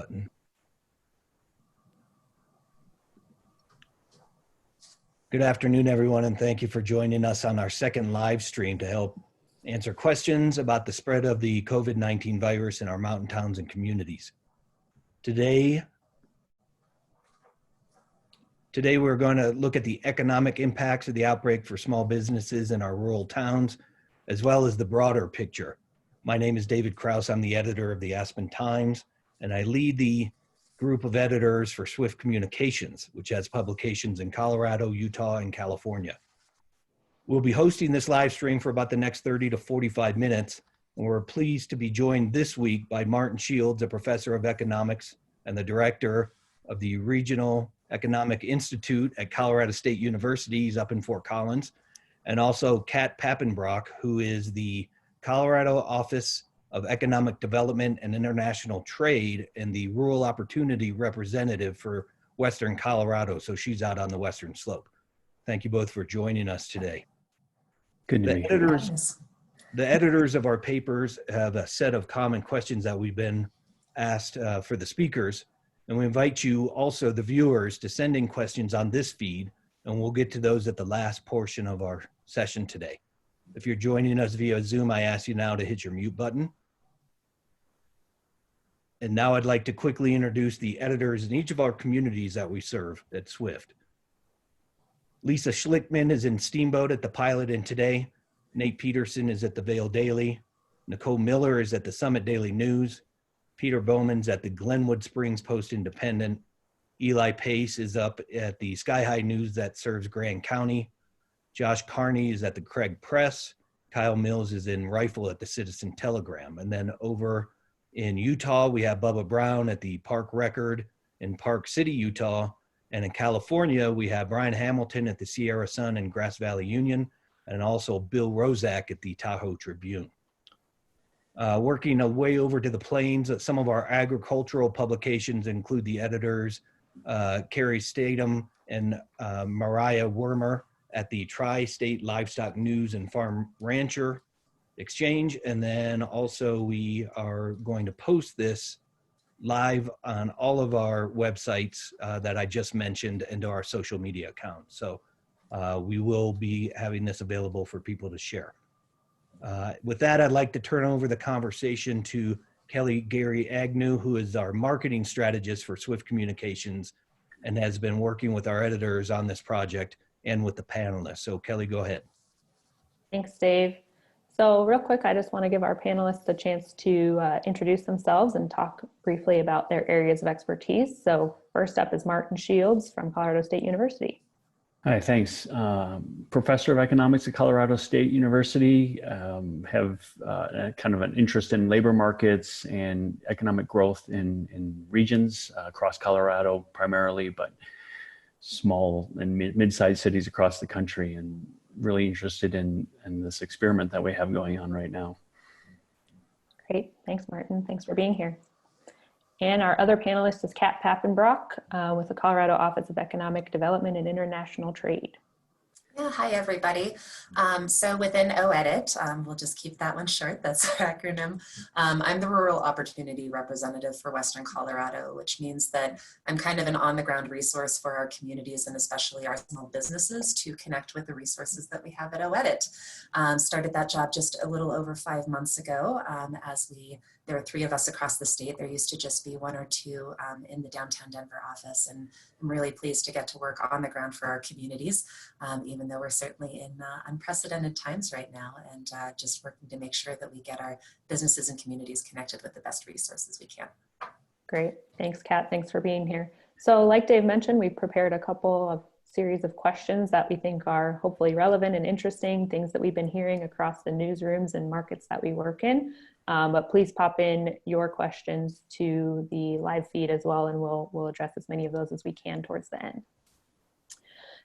button. Good afternoon, everyone, and thank you for joining us on our second live stream to help answer questions about the spread of the COVID-19 virus in our mountain towns and communities. Today we're going to look at the economic impacts of the outbreak for small businesses in our rural towns, as well as the broader picture. My name is David Krause. I'm the editor of the Aspen Times, and I lead the group of editors for Swift Communications, which has publications in Colorado, Utah, and California. We'll be hosting this live stream for about the next 30 to 45 minutes, and we're pleased to be joined this week by Martin Shields, a professor of economics and the director of the Regional Economic Institute at Colorado State University. He's up in Fort Collins, and also Kat Papenbrock, who is the Colorado Office of Economic Development and International Trade and the Rural Opportunity Representative for Western Colorado. So she's out on the Western Slope. Thank you both for joining us today. Good to meet you. The editors of our papers have a set of common questions that we've been asked for the speakers. And we invite you also, the viewers, to send in questions on this feed, and we'll get to those at the last portion of our session today. If you're joining us via Zoom, I ask you now to hit your mute button. And now I'd like to quickly introduce the editors in each of our communities that we serve at Swift. Lisa Schlickman is in Steamboat at the Pilot and Today. Nate Peterson is at the Vail Daily. Nicole Miller is at the Summit Daily News. Peter Bowman's at the Glenwood Springs Post Independent. Eli Pace is up at the Sky High News that serves Grand County. Josh Carney is at the Craig Press. Kyle Mills is in Rifle at the Citizen Telegram. And then over in Utah, we have Bubba Brown at the Park Record in Park City, Utah. And in California, we have Brian Hamilton at the Sierra Sun and Grass Valley Union, and also Bill Rozak at the Tahoe Tribune. Working our way over to the plains, some of our agricultural publications include the editors, Carrie Statham and Mariah Wormer at the Tri-State Livestock News and Farm Rancher Exchange. And then also we are going to post this live on all of our websites that I just mentioned and to our social media accounts. So we will be having this available for people to share. With that, I'd like to turn over the conversation to Kelly Gary Agnew, who is our marketing strategist for Swift Communications and has been working with our editors on this project and with the panelists. So Kelly, go ahead. Thanks, Dave. So real quick, I just want to give our panelists a chance to introduce themselves and talk briefly about their areas of expertise. So first up is Martin Shields from Colorado State University. Hi, thanks. Professor of economics at Colorado State University, have kind of an interest in labor markets and economic growth in regions across Colorado primarily, but small and mid-sized cities across the country, and really interested in this experiment that we have going on right now. Great, thanks Martin, thanks for being here. And our other panelist is Kat Papenbrock with the Colorado Office of Economic Development and International Trade. Yeah, hi everybody. So within OEDIT, we'll just keep that one short, that's our acronym. I'm the Rural Opportunity Representative for Western Colorado, which means that I'm kind of an on-the-ground resource for our communities and especially our small businesses to connect with the resources that we have at OEDIT. Started that job just a little over 5 months ago there are 3 of us across the state. There used to just be 1 or 2 in the downtown Denver office, and I'm really pleased to get to work on the ground for our communities, even though we're certainly in unprecedented times right now, and just working to make sure that we get our businesses and communities connected with the best resources we can. Great, thanks Kat, thanks for being here. So like Dave mentioned, we've prepared a couple of series of questions that we think are hopefully relevant and interesting, things that we've been hearing across the newsrooms and markets that we work in. But please pop in your questions to the live feed as well, and we'll address as many of those as we can towards the end.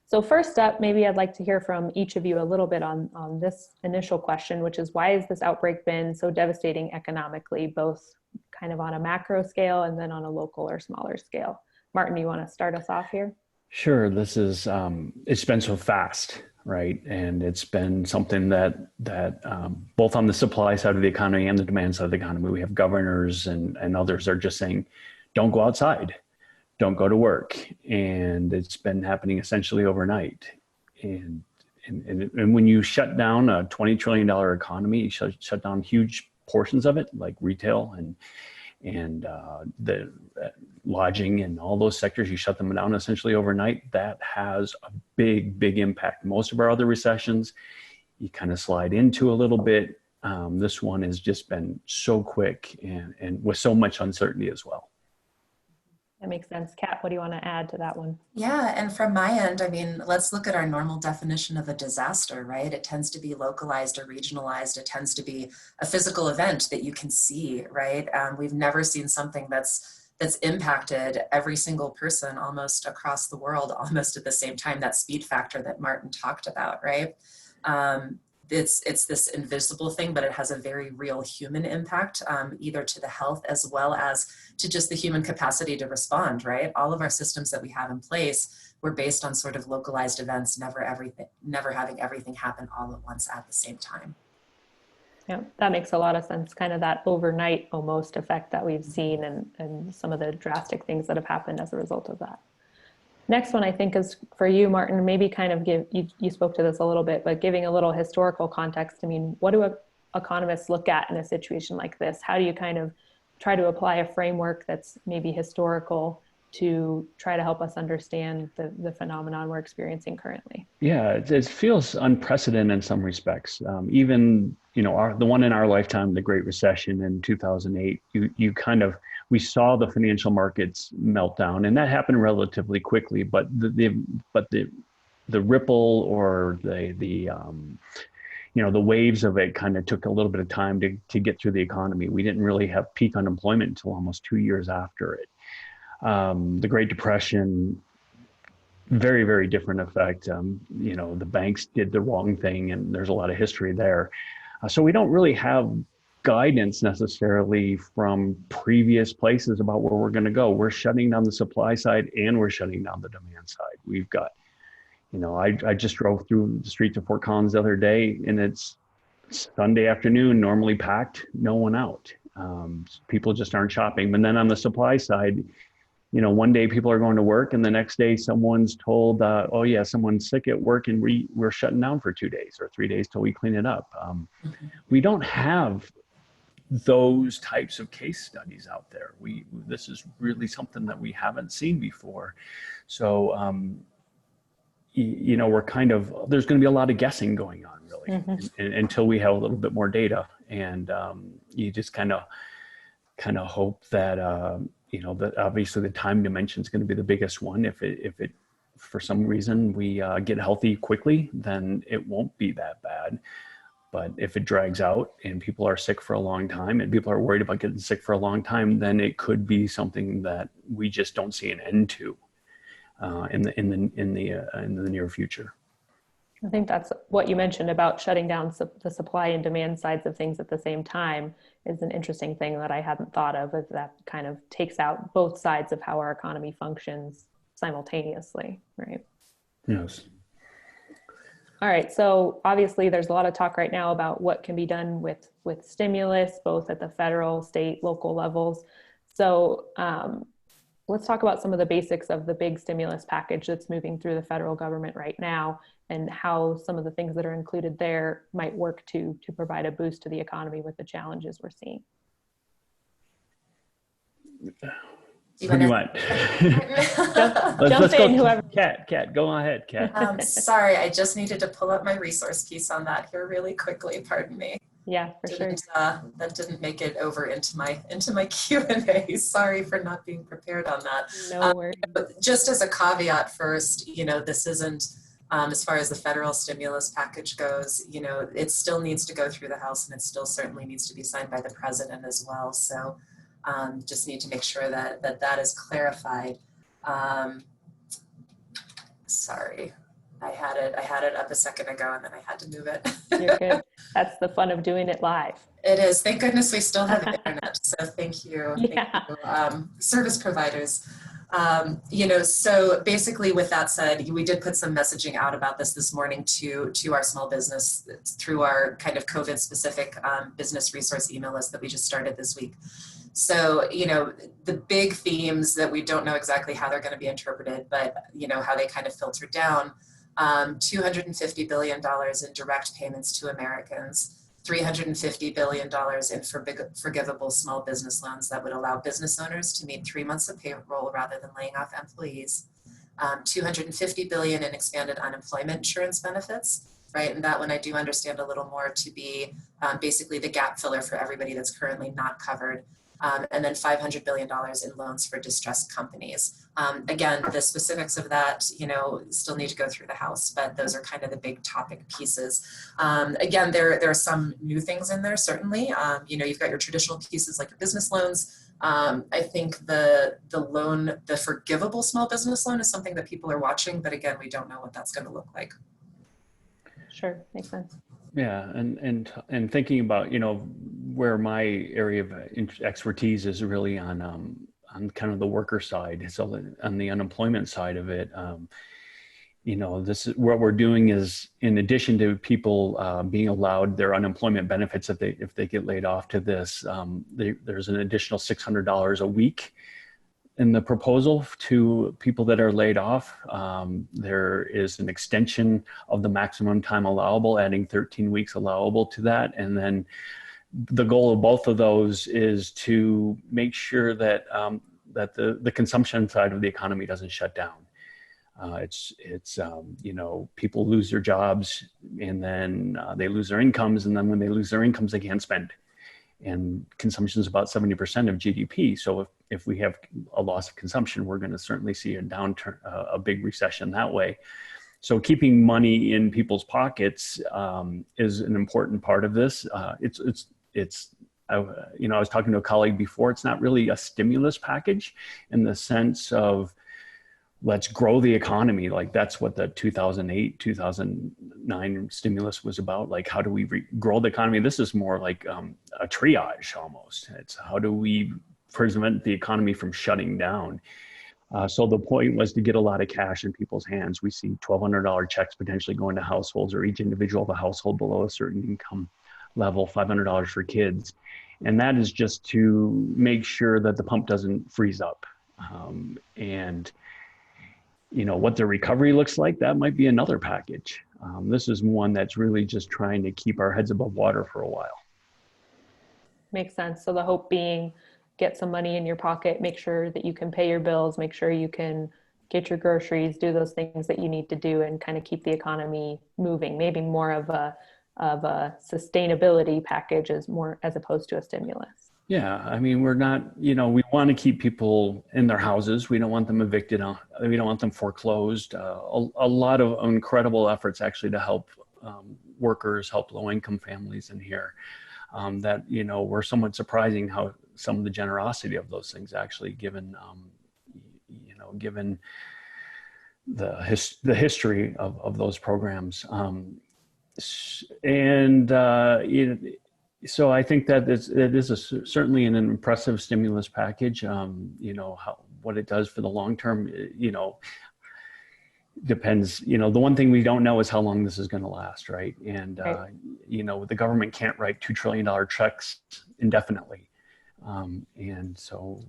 So first up, maybe I'd like to hear from each of you a little bit on this initial question, which is why has this outbreak been so devastating economically, both kind of on a macro scale and then on a local or smaller scale? Martin, you want to start us off here? Sure. This is, it's been so fast, right? And it's been something that both on the supply side of the economy and the demand side of the economy, we have governors and others are just saying, don't go outside, don't go to work. And it's been happening essentially overnight. And when you shut down a $20 trillion economy, you shut down huge portions of it, like retail and the lodging and all those sectors, you shut them down essentially overnight. That has a big impact. Most of our other recessions, you kind of slide into a little bit. This one has just been so quick and with so much uncertainty as well. That makes sense. Kat, what do you want to add to that one? Yeah, and from my end, I mean, let's look at our normal definition of a disaster, right? It tends to be localized or regionalized. It tends to be a physical event that you can see, right? We've never seen something that's impacted every single person almost across the world, almost at the same time, that speed factor that Martin talked about, right? It's this invisible thing, but it has a very real human impact, either to the health as well as to just the human capacity to respond, right? All of our systems that we have in place were based on sort of localized events, never having everything happen all at once at the same time. Yeah, that makes a lot of sense. Kind of that overnight almost effect that we've seen and some of the drastic things that have happened as a result of that. Next one, I think, is for you, Martin, maybe kind of you spoke to this a little bit, but giving a little historical context. I mean, what do economists look at in a situation like this? How do you kind of try to apply a framework that's maybe historical to try to help us understand the phenomenon we're experiencing currently? Yeah, it feels unprecedented in some respects. Even, the one in our lifetime, the Great Recession in 2008, we saw the financial markets melt down, and that happened relatively quickly. But the ripple or the waves of it kind of took a little bit of time to get through the economy. We didn't really have peak unemployment until almost 2 years after it. The Great Depression, very, very different effect. The banks did the wrong thing, and there's a lot of history there. So we don't really have guidance necessarily from previous places about where we're going to go. We're shutting down the supply side and we're shutting down the demand side. We've got, I just drove through the streets of Fort Collins the other day, and it's Sunday afternoon, normally packed, no one out. People just aren't shopping. But then on the supply side, one day people are going to work, and the next day someone's told, oh yeah, someone's sick at work, and we're shutting down for 2 days or 3 days till we clean it up. We don't have those types of case studies out there. This is really something that we haven't seen before. So, we're there's going to be a lot of guessing going on, really, until we have a little bit more data. And you just kind of hope that, that obviously the time dimension is going to be the biggest one. If it for some reason we get healthy quickly, then it won't be that bad. But if it drags out and people are sick for a long time and people are worried about getting sick for a long time, then it could be something that we just don't see an end to in the near future. I think that's what you mentioned about shutting down the supply and demand sides of things at the same time is an interesting thing that I hadn't thought of, is that kind of takes out both sides of how our economy functions simultaneously, right? Yes. All right, so obviously there's a lot of talk right now about what can be done with stimulus, both at the federal, state, local levels. So let's talk about some of the basics of the big stimulus package that's moving through the federal government right now, and how some of the things that are included there might work to provide a boost to the economy with the challenges we're seeing. What do you want? Jump in, whoever. Kat, go ahead, Kat. Sorry, I just needed to pull up my resource piece on that here really quickly. Pardon me. Yeah, for sure. That didn't make it over into my Q&A. Sorry for not being prepared on that. No worries. But just as a caveat first, this isn't, as far as the federal stimulus package goes, it still needs to go through the House, and it still certainly needs to be signed by the president as well. So just need to make sure that is clarified. Sorry, I had it up a second ago, and then I had to move it. You're good. That's the fun of doing it live. It is. Thank goodness we still have internet. So thank you. Yeah. Thank you, service providers. So basically with that said, we did put some messaging out about this morning to our small business through our kind of COVID specific business resource email list that we just started this week. So, the big themes that we don't know exactly how they're going to be interpreted, but, how they kind of filter down, $250 billion in direct payments to Americans, $350 billion in forgivable small business loans that would allow business owners to meet 3 months of payroll rather than laying off employees, $250 billion in expanded unemployment insurance benefits, right? And that one I do understand a little more to be basically the gap filler for everybody that's currently not covered. And then $500 billion in loans for distressed companies. Again, the specifics of that, still need to go through the House, but those are kind of the big topic pieces. Again, there are some new things in there, certainly. You've got your traditional pieces like your business loans. I think the forgivable small business loan is something that people are watching, but again, we don't know what that's going to look like. Sure, makes sense. Yeah, and thinking about where my area of expertise is really on kind of the worker side, so on the unemployment side of it, this is what we're doing is, in addition to people being allowed their unemployment benefits if they get laid off to this, there's an additional $600 a week in the proposal to people that are laid off. There is an extension of the maximum time allowable, adding 13 weeks allowable to that. And then the goal of both of those is to make sure that that the consumption side of the economy doesn't shut down. People lose their jobs, and then they lose their incomes, and then when they lose their incomes, they can't spend. And consumption is about 70% of GDP. So if we have a loss of consumption, we're going to certainly see a downturn, a big recession that way. So keeping money in people's pockets is an important part of this. I was talking to a colleague before. It's not really a stimulus package in the sense of let's grow the economy. Like that's what the 2008, 2009 stimulus was about. Like, how do we grow the economy? This is more like a triage almost. It's how do we prevent the economy from shutting down? So the point was to get a lot of cash in people's hands. We see $1,200 checks potentially going to households, or each individual of a household below a certain income level, $500 for kids. And that is just to make sure that the pump doesn't freeze up. What the recovery looks like, that might be another package. This is one that's really just trying to keep our heads above water for a while. Makes sense. So the hope being, get some money in your pocket, make sure that you can pay your bills, make sure you can get your groceries, do those things that you need to do, and kind of keep the economy moving. Maybe more of a sustainability package as opposed to a stimulus. Yeah, I mean, we're not, we want to keep people in their houses. We don't want them evicted. We don't want them foreclosed. A lot of incredible efforts actually to help workers, help low-income families in here. That, were somewhat surprising how some of the generosity of those things actually, given the history of those programs. So I think that it is certainly an impressive stimulus package. What it does for the long term, depends. The one thing we don't know is how long this is going to last, right? And right. The government can't write $2 trillion checks indefinitely, and so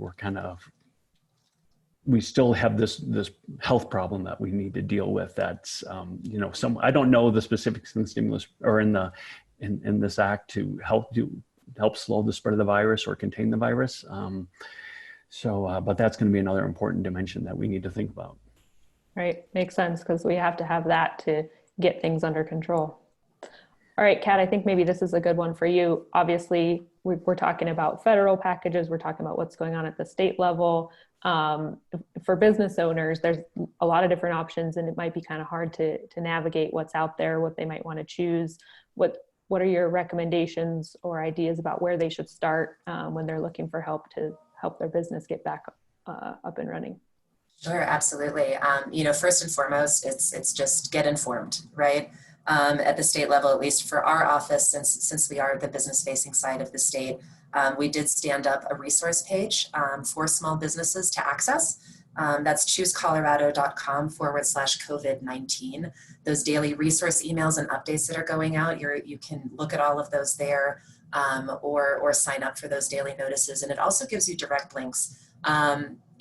we still have this health problem that we need to deal with. That's I don't know the specifics in the stimulus or in this act to help slow the spread of the virus or contain the virus. But that's going to be another important dimension that we need to think about. Right, makes sense, because we have to have that to get things under control. All right, Kat, I think maybe this is a good one for you. Obviously, we're talking about federal packages. We're talking about what's going on at the state level. For business owners, there's a lot of different options, and it might be kind of hard to navigate what's out there, what they might want to choose. What are your recommendations or ideas about where they should start when they're looking for help to help their business get back up and running? Sure, absolutely. First and foremost, it's just get informed, right? At the state level, at least for our office, since we are the business-facing side of the state, we did stand up a resource page for small businesses to access. That's choosecolorado.com/COVID-19. Those daily resource emails and updates that are going out, you can look at all of those there, or sign up for those daily notices. And it also gives you direct links.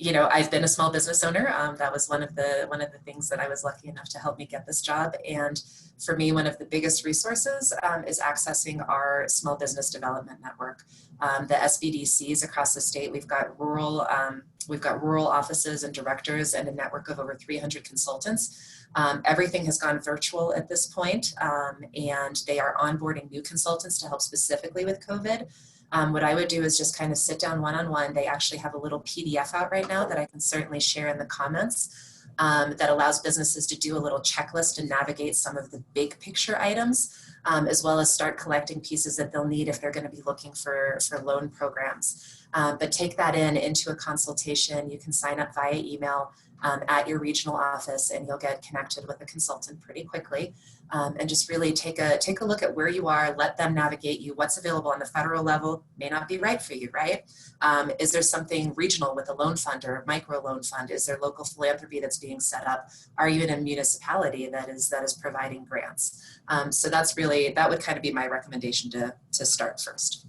You know, I've been a small business owner. That was one of the things that I was lucky enough to help me get this job. And for me, one of the biggest resources is accessing our small business development network. The SBDCs across the state, we've got rural offices and directors and a network of over 300 consultants. Everything has gone virtual at this point, and they are onboarding new consultants to help specifically with COVID. What I would do is just kind of sit down one-on-one. They actually have a little PDF out right now that I can certainly share in the comments, that allows businesses to do a little checklist and navigate some of the big picture items, as well as start collecting pieces that they'll need if they're going to be looking for loan programs. But take that into a consultation. You can sign up via email at your regional office, and you'll get connected with a consultant pretty quickly. And just really take a look at where you are, let them navigate you. What's available on the federal level may not be right for you, right? Is there something regional with a loan fund or a micro loan fund? Is there local philanthropy that's being set up? Are you in a municipality that is providing grants? So that would kind of be my recommendation to start first.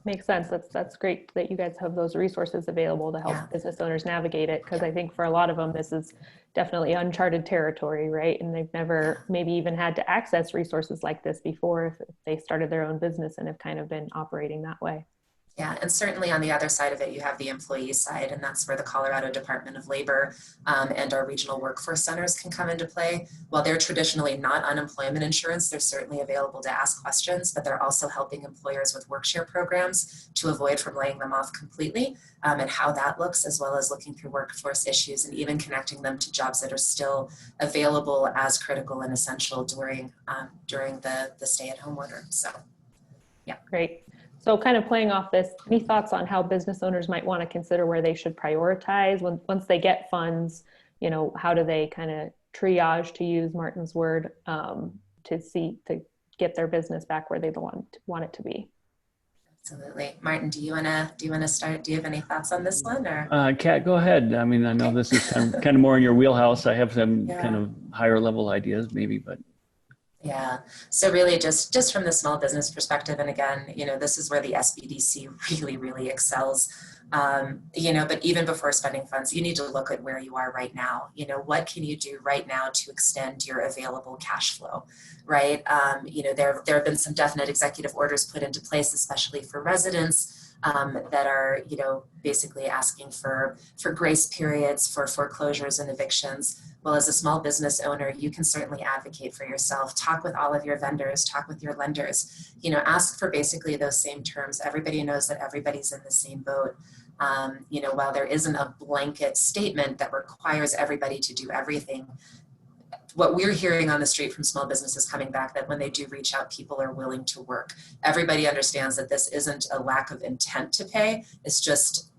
Makes sense. That's great that you guys have those resources available to help business owners navigate it, because I think for a lot of them, this is definitely uncharted territory, right? And they've never maybe even had to access resources like this before if they started their own business and have kind of been operating that way. Yeah, and certainly on the other side of it, you have the employee side, and that's where the Colorado Department of Labor and our regional workforce centers can come into play. While they're traditionally not unemployment insurance, they're certainly available to ask questions, but they're also helping employers with work-share programs to avoid from laying them off completely, and how that looks, as well as looking through workforce issues and even connecting them to jobs that are still available as critical and essential during the stay-at-home order. So, yeah. Great. So kind of playing off this, any thoughts on how business owners might want to consider where they should prioritize once they get funds? You know, how do they kind of triage, to use Martin's word, to get their business back where they want it to be? Absolutely. Martin, do you wanna start? Do you have any thoughts on this one, or? Kat, go ahead. I mean, I know this is kind of more in your wheelhouse. I have some kind of higher level ideas maybe, but. Yeah, so really just from the small business perspective, and again, you know, this is where the SBDC really, really excels. You know, but even before spending funds, you need to look at where you are right now. You know, what can you do right now to extend your available cash flow, right? You know, there have been some definite executive orders put into place, especially for residents, that are, you know, basically asking for grace periods for foreclosures and evictions. Well, as a small business owner, you can certainly advocate for yourself, talk with all of your vendors, talk with your lenders, you know, ask for basically those same terms. Everybody knows that everybody's in the same boat. You know, while there isn't a blanket statement that requires everybody to do everything, what we're hearing on the street from small businesses coming back, that when they do reach out, people are willing to work. Everybody understands that this isn't a lack of intent to pay, it's just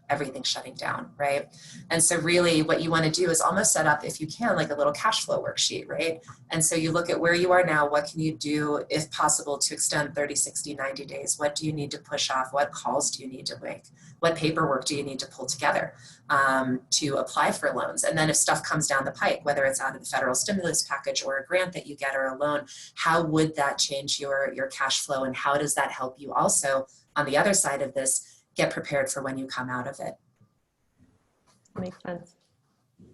everything shutting down, right? And so really what you want to do is almost set up, if you can, like a little cash flow worksheet, right? And so you look at where you are now, what can you do, if possible, to extend 30, 60, 90 days? What do you need to push off? What calls do you need to make? What paperwork do you need to pull together to apply for loans? And then if stuff comes down the pike, whether it's out of the federal stimulus package or a grant that you get or a loan, how would that change your cash flow? And how does that help you also, on the other side of this, get prepared for when you come out of it? Makes sense.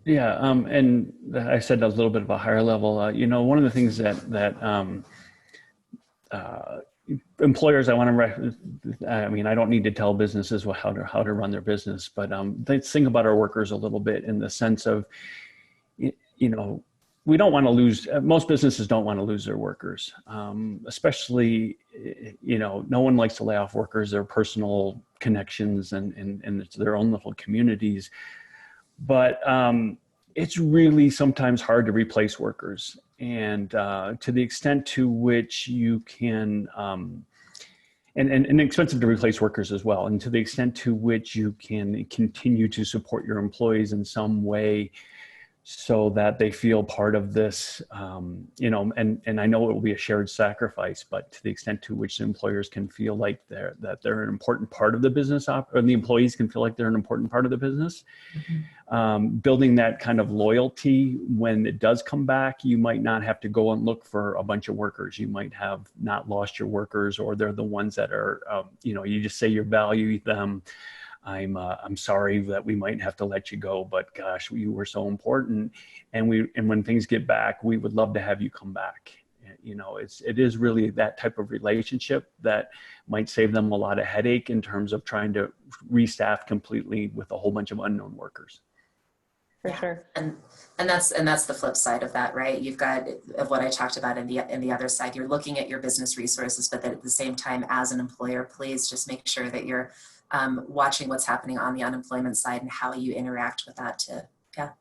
Yeah, and I said a little bit of a higher level. You know, one of the things that employers, I mean, I don't need to tell businesses how to run their business, but let's think about our workers a little bit in the sense of, you know, we don't want to lose, most businesses don't want to lose their workers, especially, you know, no one likes to lay off workers, their personal connections and their own little communities. But it's really sometimes hard to replace workers. And to the extent to which you can, and expensive to replace workers as well. And to the extent to which you can continue to support your employees in some way, so that they feel part of this, and I know it will be a shared sacrifice, but to the extent to which employers can feel like they're an important part of the business, or the employees can feel like they're an important part of the business. Building that kind of loyalty when it does come back, you might not have to go and look for a bunch of workers. You might have not lost your workers, or they're the ones that are, you just say you value them. I'm sorry that we might have to let you go, but gosh, you were so important. And when things get back, we would love to have you come back. It is really that type of relationship that might save them a lot of headache in terms of trying to restaff completely with a whole bunch of unknown workers. For sure. And that's the flip side of that, right? You've got of what I talked about in the other side. You're looking at your business resources, but at the same time, as an employer, please just make sure that you're watching what's happening on the unemployment side and how you interact with that to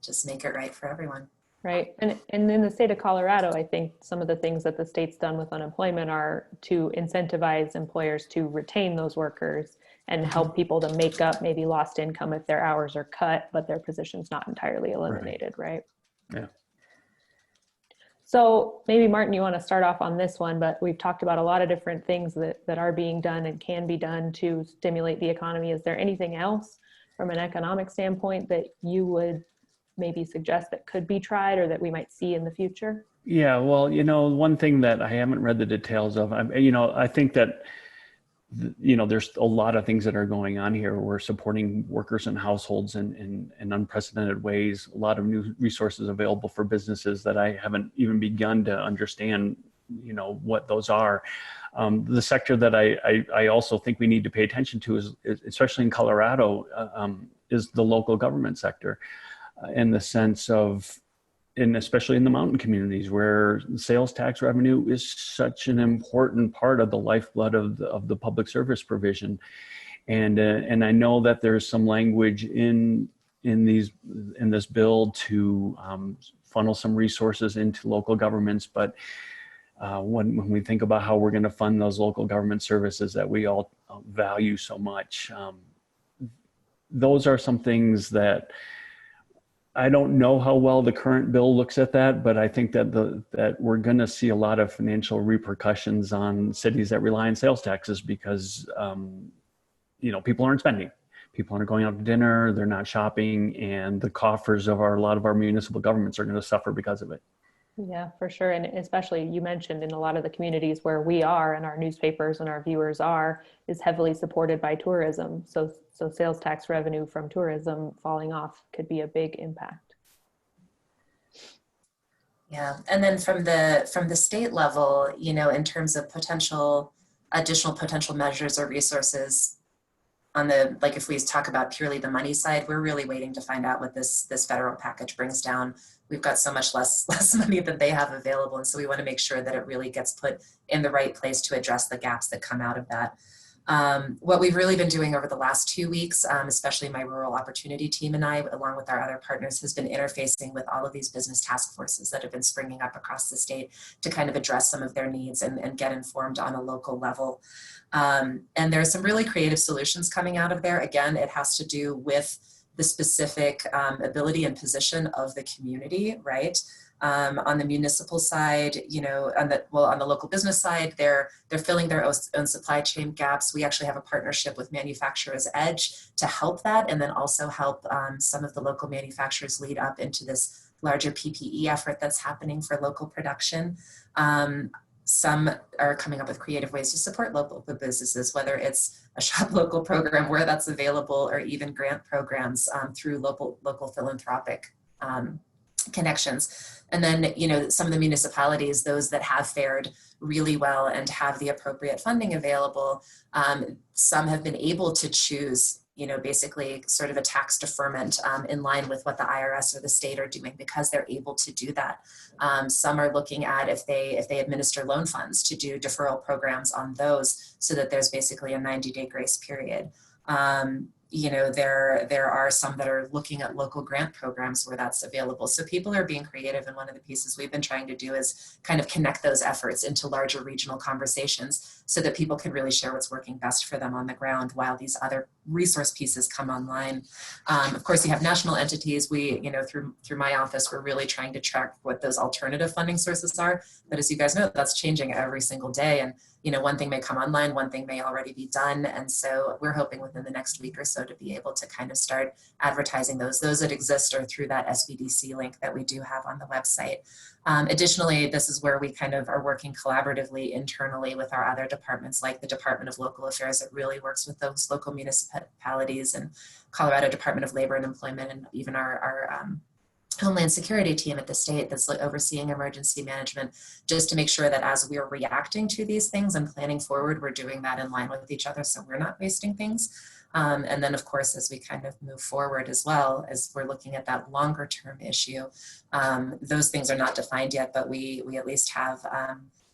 just make it right for everyone. Right. And in the state of Colorado, I think some of the things that the state's done with unemployment are to incentivize employers to retain those workers and help people to make up maybe lost income if their hours are cut, but their position's not entirely eliminated, right? Yeah. So maybe Martin, you want to start off on this one, but we've talked about a lot of different things that are being done and can be done to stimulate the economy. Is there anything else from an economic standpoint that you would maybe suggest that could be tried or that we might see in the future? Yeah, well, one thing that I haven't read the details of, I think that, there's a lot of things that are going on here. We're supporting workers and households in unprecedented ways, a lot of new resources available for businesses that I haven't even begun to understand, what those are. The sector that I also think we need to pay attention to is, especially in Colorado, is the local government sector, in the sense of, and especially in the mountain communities where sales tax revenue is such an important part of the lifeblood of the public service provision. And I know that there's some language in this bill to funnel some resources into local governments, but when we think about how we're going to fund those local government services that we all value so much, those are some things that I don't know how well the current bill looks at that, but I think that that we're going to see a lot of financial repercussions on cities that rely on sales taxes because, people aren't spending. People aren't going out to dinner, they're not shopping, and the coffers of a lot of our municipal governments are going to suffer because of it. Yeah, for sure. And especially you mentioned in a lot of the communities where we are and our newspapers and our viewers are is heavily supported by tourism. So sales tax revenue from tourism falling off could be a big impact. Yeah, and then from the state level, in terms of additional potential measures or resources on if we talk about purely the money side, we're really waiting to find out what this federal package brings down. We've got so much less money than they have available. And so we want to make sure that it really gets put in the right place to address the gaps that come out of that. What we've really been doing over the last 2 weeks, especially my rural opportunity team and I, along with our other partners, has been interfacing with all of these business task forces that have been springing up across the state to kind of address some of their needs and get informed on a local level. And there's some really creative solutions coming out of there. Again, it has to do with the specific ability and position of the community, right? On the municipal side, on the local business side, they're filling their own supply chain gaps. We actually have a partnership with Manufacturers Edge to help that, and then also help some of the local manufacturers lead up into this larger PPE effort that's happening for local production. Some are coming up with creative ways to support local businesses, whether it's a shop local program where that's available, or even grant programs through local philanthropic connections. And then, some of the municipalities, those that have fared really well and have the appropriate funding available, some have been able to choose, basically sort of a tax deferment in line with what the IRS or the state are doing because they're able to do that. Some are looking at if they administer loan funds to do deferral programs on those so that there's basically a 90-day grace period. there are some that are looking at local grant programs where that's available. So people are being creative, and one of the pieces we've been trying to do is kind of connect those efforts into larger regional conversations so that people can really share what's working best for them on the ground while these other resource pieces come online. Of course, you have national entities. We, through my office, we're really trying to track what those alternative funding sources are. But as you guys know, that's changing every single day. And one thing may come online, one thing may already be done. And so we're hoping within the next week or so to be able to kind of start advertising those that exist or through that SBDC link that we do have on the website. Additionally, this is where we kind of are working collaboratively internally with our other departments, like the Department of Local Affairs that really works with those local municipalities, and Colorado Department of Labor and Employment, and even our Homeland Security team at the state that's overseeing emergency management, just to make sure that as we're reacting to these things and planning forward, we're doing that in line with each other so we're not wasting things. And then, of course, as we kind of move forward as well, as we're looking at that longer term issue, those things are not defined yet, but we at least have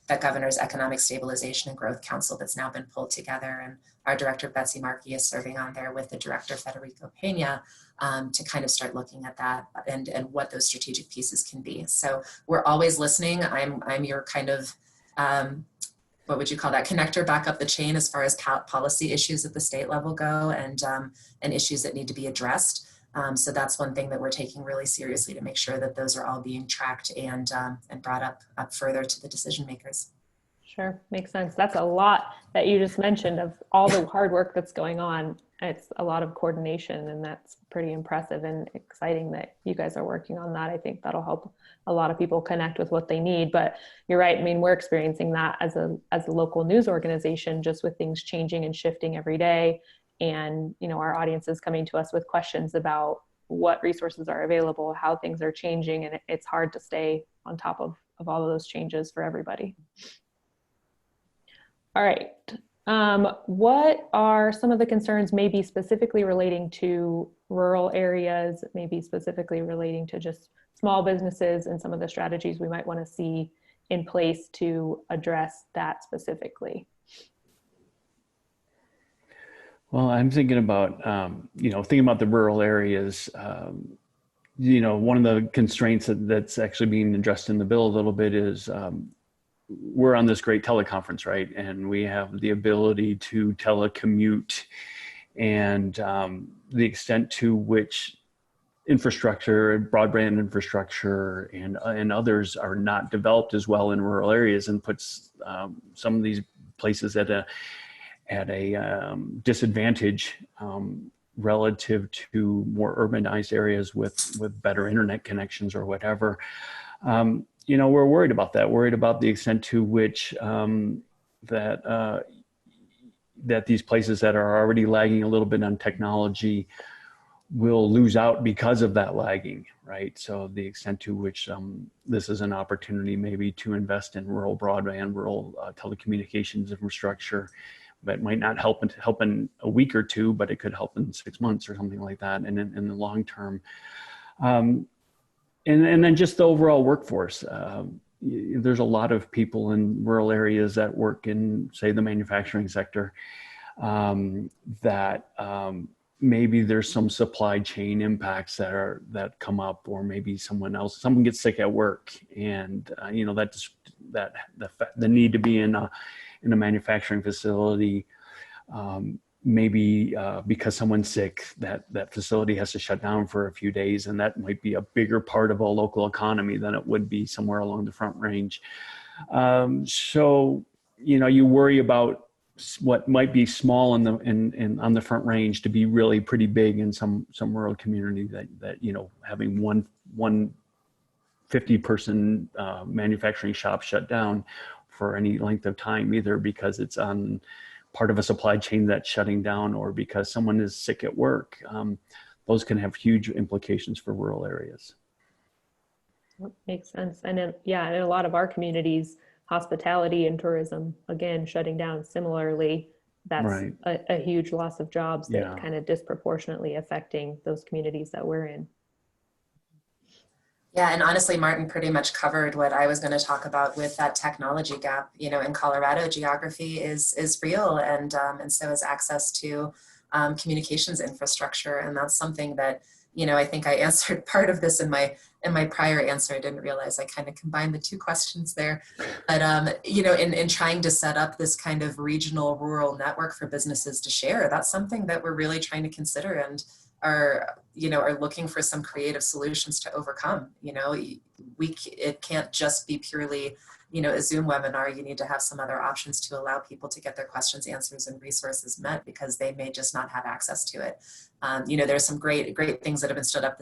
that Governor's Economic Stabilization and Growth Council that's now been pulled together, and our director, Betsy Markey, is serving on there with the director, Federico Pena, to kind of start looking at that and what those strategic pieces can be. So we're always listening. I'm your kind of, what would you call that, connector back up the chain as far as policy issues at the state level go, and issues that need to be addressed. So that's one thing that we're taking really seriously, to make sure that those are all being tracked and brought up further to the decision makers. Sure, makes sense. That's a lot that you just mentioned of all the hard work that's going on. It's a lot of coordination, and that's pretty impressive and exciting that you guys are working on that. I think that'll help a lot of people connect with what they need. But you're right. I mean, we're experiencing that as a local news organization, just with things changing and shifting every day. And, our audience is coming to us with questions about what resources are available, how things are changing, and it's hard to stay on top of all of those changes for everybody. All right. What are some of the concerns, maybe specifically relating to rural areas, maybe specifically relating to just small businesses, and some of the strategies we might want to see in place to address that specifically? Well, I'm thinking about, the rural areas. One of the constraints that's actually being addressed in the bill a little bit is we're on this great teleconference, right? And we have the ability to telecommute, and the extent to which infrastructure, broadband infrastructure, and others are not developed as well in rural areas, and puts some of these places at a disadvantage relative to more urbanized areas with better internet connections or whatever. We're worried about that. Worried about the extent to which that these places that are already lagging a little bit on technology will lose out because of that lagging, right? So the extent to which this is an opportunity maybe to invest in rural broadband, rural telecommunications infrastructure, that might not help in a week or two, but it could help in 6 months or something like that, and in the long term. And then just the overall workforce. There's a lot of people in rural areas that work in, say, the manufacturing sector, that maybe there's some supply chain impacts that come up, or maybe someone gets sick at work, and the need to be in a manufacturing facility, maybe because someone's sick, that facility has to shut down for a few days, and that might be a bigger part of a local economy than it would be somewhere along the Front Range. So you worry about what might be small on the Front Range to be really pretty big in some rural community, that having one 50-person manufacturing shop shut down for any length of time, either because it's on part of a supply chain that's shutting down, or because someone is sick at work. Those can have huge implications for rural areas. Makes sense. And in a lot of our communities, hospitality and tourism, again, shutting down similarly, that's right. a huge loss of jobs that kind of disproportionately affecting those communities that we're in. Yeah, and honestly, Martin pretty much covered what I was going to talk about with that technology gap. In Colorado, geography is real, and so is access to communications infrastructure. And that's something that, you know, I think I answered part of this in my prior answer. I didn't realize I kind of combined the two questions there. But, you know, in trying to set up this kind of regional rural network for businesses to share, that's something that we're really trying to consider and are looking for some creative solutions to overcome. You know, it can't just be purely, you know, a Zoom webinar. You need to have some other options to allow people to get their questions, answers, and resources met, because they may just not have access to it. You know, there's some great things that have been stood up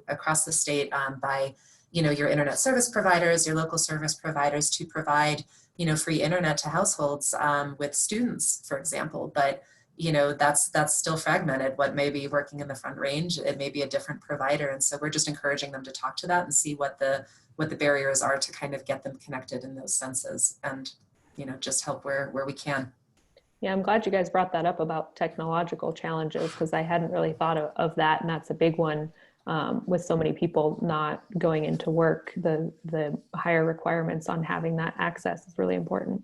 across the state by, you know, your internet service providers, your local service providers, to provide, you know, free internet to households with students, for example. But you know, that's still fragmented. What may be working in the Front Range, it may be a different provider. And so we're just encouraging them to talk to that and see what the barriers are to kind of get them connected in those senses, and, you know, just help where we can. Yeah, I'm glad you guys brought that up about technological challenges, because I hadn't really thought of that. And that's a big one with so many people not going into work. The higher requirements on having that access is really important.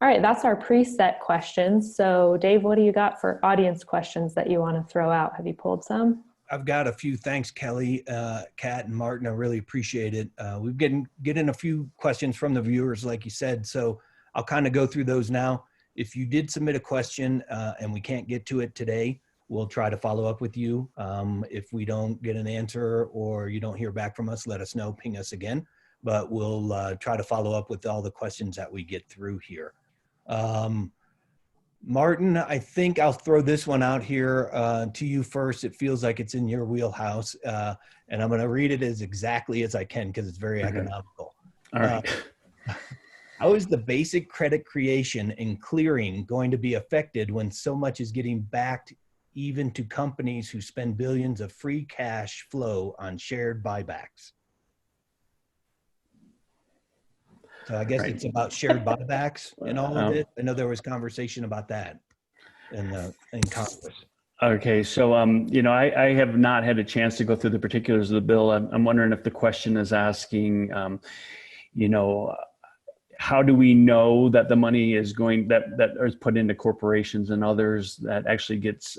All right, that's our preset questions. So Dave, what do you got for audience questions that you want to throw out? Have you pulled some? I've got a few. Thanks, Kelly, Kat, and Martin. I really appreciate it. We've getting a few questions from the viewers, like you said, so I'll kind of go through those now. If you did submit a question and we can't get to it today, we'll try to follow up with you. If we don't get an answer or you don't hear back from us, let us know, ping us again, but we'll try to follow up with all the questions that we get through here. Martin, I think I'll throw this one out here to you first. It feels like it's in your wheelhouse, and I'm going to read it as exactly as I can because it's very economical. All right. How is the basic credit creation and clearing going to be affected when so much is getting backed even to companies who spend billions of free cash flow on shared buybacks? So I guess it's about shared buybacks and all of it. I know there was conversation about that in Congress. Okay, so you know, I have not had a chance to go through the particulars of the bill. I'm wondering if the question is asking, you know, how do we know that the money is going that is put into corporations and others that actually gets,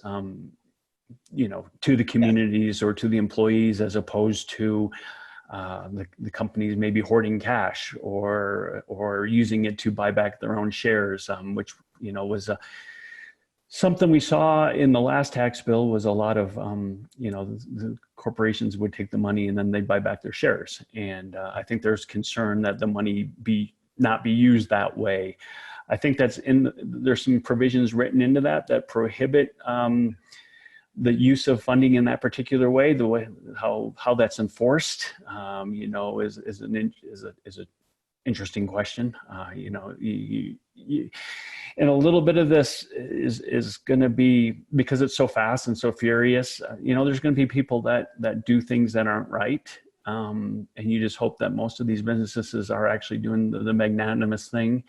you know, to the communities or to the employees, as opposed to the companies maybe hoarding cash or using it to buy back their own shares, which, you know, was something we saw in the last tax bill. Was a lot of, you know, the corporations would take the money and then they'd buy back their shares. And I think there's concern that the money not be used that way. I think there's some provisions written into that prohibit the use of funding in that particular way. The way how that's enforced, you know, is an interesting question. You know, and a little bit of this is going to be, because it's so fast and so furious. You know, there's going to be people that do things that aren't right, and you just hope that most of these businesses are actually doing the magnanimous thing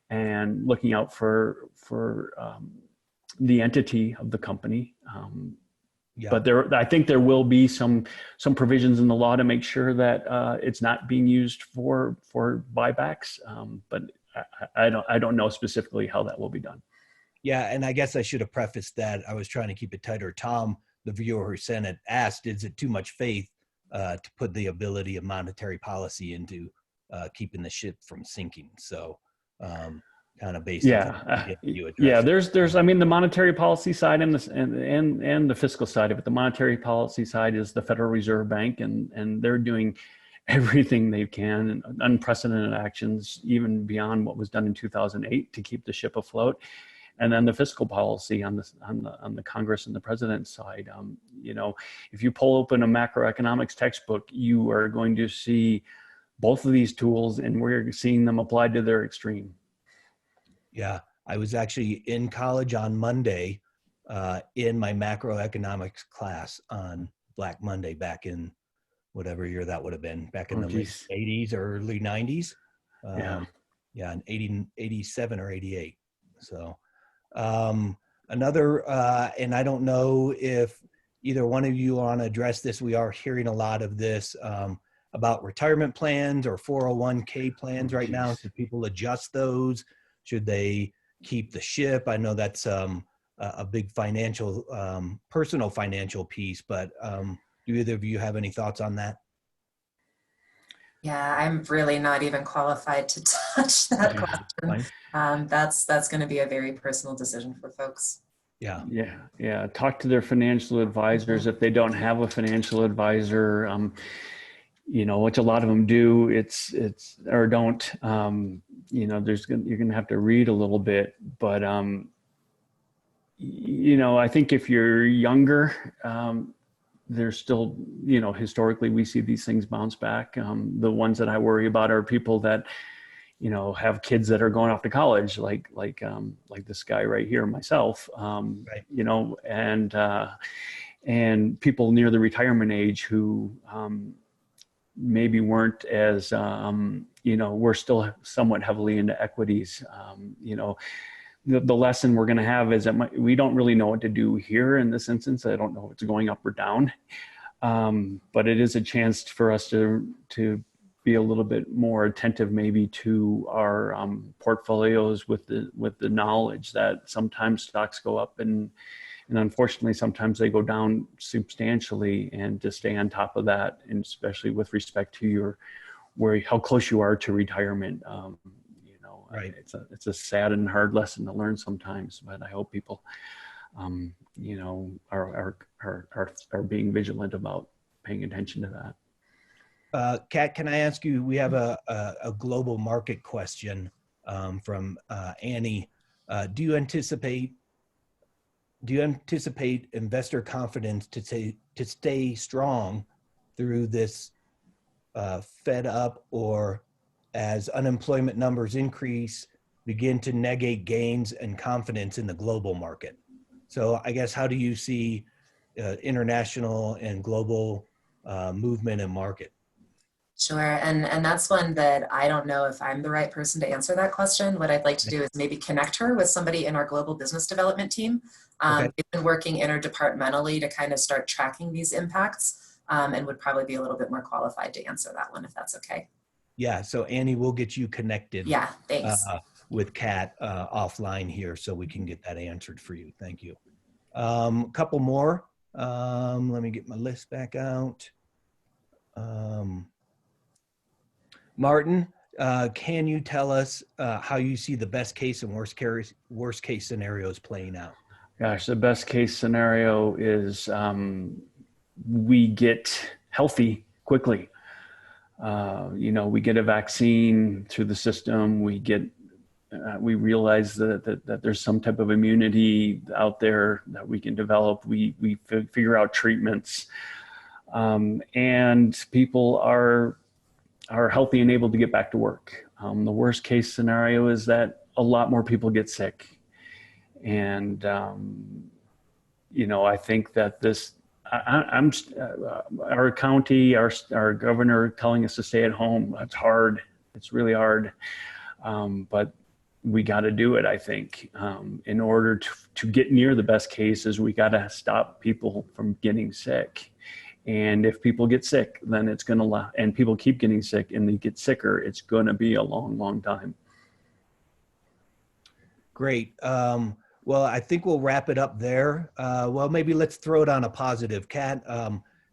and looking out for the entity of the company. Yeah. But I think there will be some provisions in the law to make sure that it's not being used for buybacks. But I don't know specifically how that will be done. Yeah, and I guess I should have prefaced that I was trying to keep it tighter. Tom, the viewer who sent it, asked, is it too much faith to put the ability of monetary policy into keeping the ship from sinking? So kind of based on there's I mean, the monetary policy side and the fiscal side of it. The monetary policy side is the Federal Reserve Bank, and they're doing everything they can, and unprecedented actions even beyond what was done in 2008 to keep the ship afloat. And then the fiscal policy on the Congress and the president's side. You know, if you pull open a macroeconomics textbook, you are going to see both of these tools, and we're seeing them applied to their extreme. Yeah, I was actually in college on Monday in my macroeconomics class on Black Monday back in whatever year that would have been, back in the late 80s, early 90s. In 87 or 88. So another, and I don't know if either one of you want to address this. We are hearing a lot of this about retirement plans or 401k plans right now. Should people adjust those? Should they keep the ship? I know that's a big financial, personal financial piece, but do either of you have any thoughts on that? Yeah, I'm really not even qualified to touch that question. That's going to be a very personal decision for folks. Yeah. Yeah. Talk to their financial advisors. If they don't have a financial advisor, which a lot of them do, or don't, you're going to have to read a little bit, but, I think if you're younger, there's still, historically we see these things bounce back. The ones that I worry about are people that, have kids that are going off to college, like this guy right here, myself, Right. And people near the retirement age who maybe weren't as, we're still somewhat heavily into equities. The lesson we're going to have is that we don't really know what to do here in this instance. I don't know if it's going up or down, but it is a chance for us to be a little bit more attentive maybe to our portfolios with the knowledge that sometimes stocks go up and unfortunately sometimes they go down substantially, and to stay on top of that, and especially with respect to how close you are to retirement. Right. It's a sad and hard lesson to learn sometimes, but I hope people are being vigilant about paying attention to that. Kat, can I ask you, we have a global market question from Annie. Do you anticipate investor confidence to stay strong through this Fed up, or as unemployment numbers increase, begin to negate gains and confidence in the global market? So I guess, how do you see international and global movement and market? Sure, and that's one that I don't know if I'm the right person to answer that question. What I'd like to do is maybe connect her with somebody in our global business development team. Okay. They've been working interdepartmentally to kind of start tracking these impacts, and would probably be a little bit more qualified to answer that one, if that's okay. Yeah, so Annie, we'll get you connected. Yeah, thanks. With Kat offline here, so we can get that answered for you. Thank you. A couple more. Let me get my list back out. Martin, can you tell us how you see the best case and worst case scenarios playing out? Gosh, the best case scenario is we get healthy quickly. We get a vaccine through the system. We realize that there's some type of immunity out there that we can develop. We figure out treatments, and people are healthy and able to get back to work. The worst case scenario is that a lot more people get sick. And, I think that our county, our governor telling us to stay at home, that's hard. It's really hard. But we got to do it, I think. In order to get near the best cases, we got to stop people from getting sick. And if people get sick, then it's going to, and people keep getting sick and they get sicker, it's going to be a long, long time. Great. Well, I think we'll wrap it up there. Well, maybe let's throw it on a positive. Kat,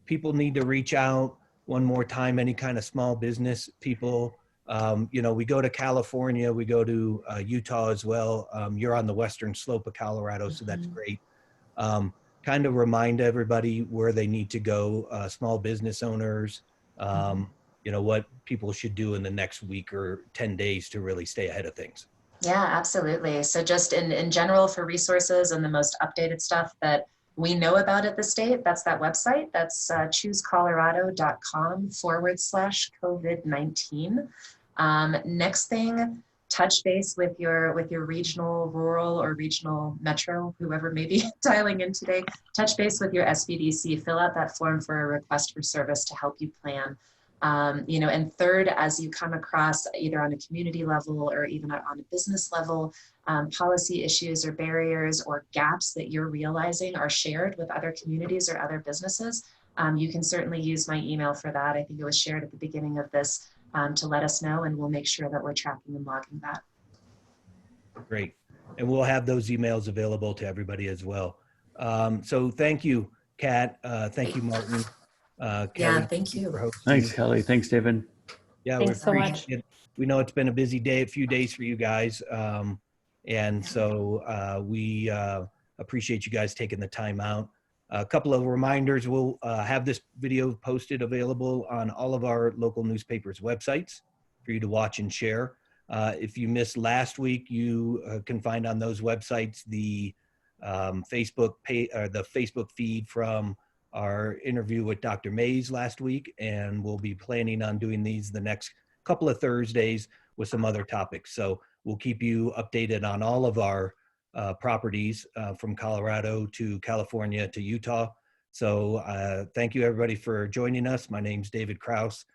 people need to reach out one more time, any kind of small business people. We go to California, we go to Utah as well. You're on the western slope of Colorado, so that's great. Kind of remind everybody where they need to go, small business owners, what people should do in the next week or 10 days to really stay ahead of things. Yeah, absolutely. So just in general, for resources and the most updated stuff that we know about at the state, that's that website. That's choosecolorado.com/COVID-19. Next thing, touch base with your regional, rural, or regional metro, whoever may be dialing in today. Touch base with your SBDC, fill out that form for a request for service to help you plan. And third, as you come across either on a community level or even on a business level, policy issues or barriers or gaps that you're realizing are shared with other communities or other businesses, you can certainly use my email for that. I think it was shared at the beginning of this, to let us know, and we'll make sure that we're tracking and logging that. Great. And we'll have those emails available to everybody as well. So thank you, Kat. Thank you, Martin. Kelly, Yeah, thank you. for hosting. Thanks, Kelly. Thanks, David. Yeah, Thanks so much. it. We know it's been a busy day, a few days for you guys. And so we appreciate you guys taking the time out. A couple of reminders, we'll have this video posted available on all of our local newspapers' websites for you to watch and share. If you missed last week, you can find on those websites the Facebook feed from our interview with Dr. Mays last week, and we'll be planning on doing these the next couple of Thursdays with some other topics. So we'll keep you updated on all of our properties from Colorado to California to Utah. So thank you everybody for joining us. My name's David Kraus,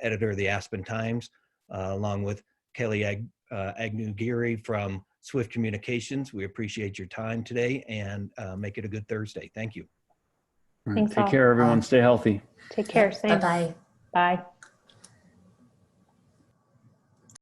editor of the Aspen Times, along with Kelly Agnew-Geary from Swift Communications. We appreciate your time today, and make it a good Thursday. Thank you. All right, Thanks take all. care, everyone. Stay healthy. Take care. Same. Bye-bye. Bye.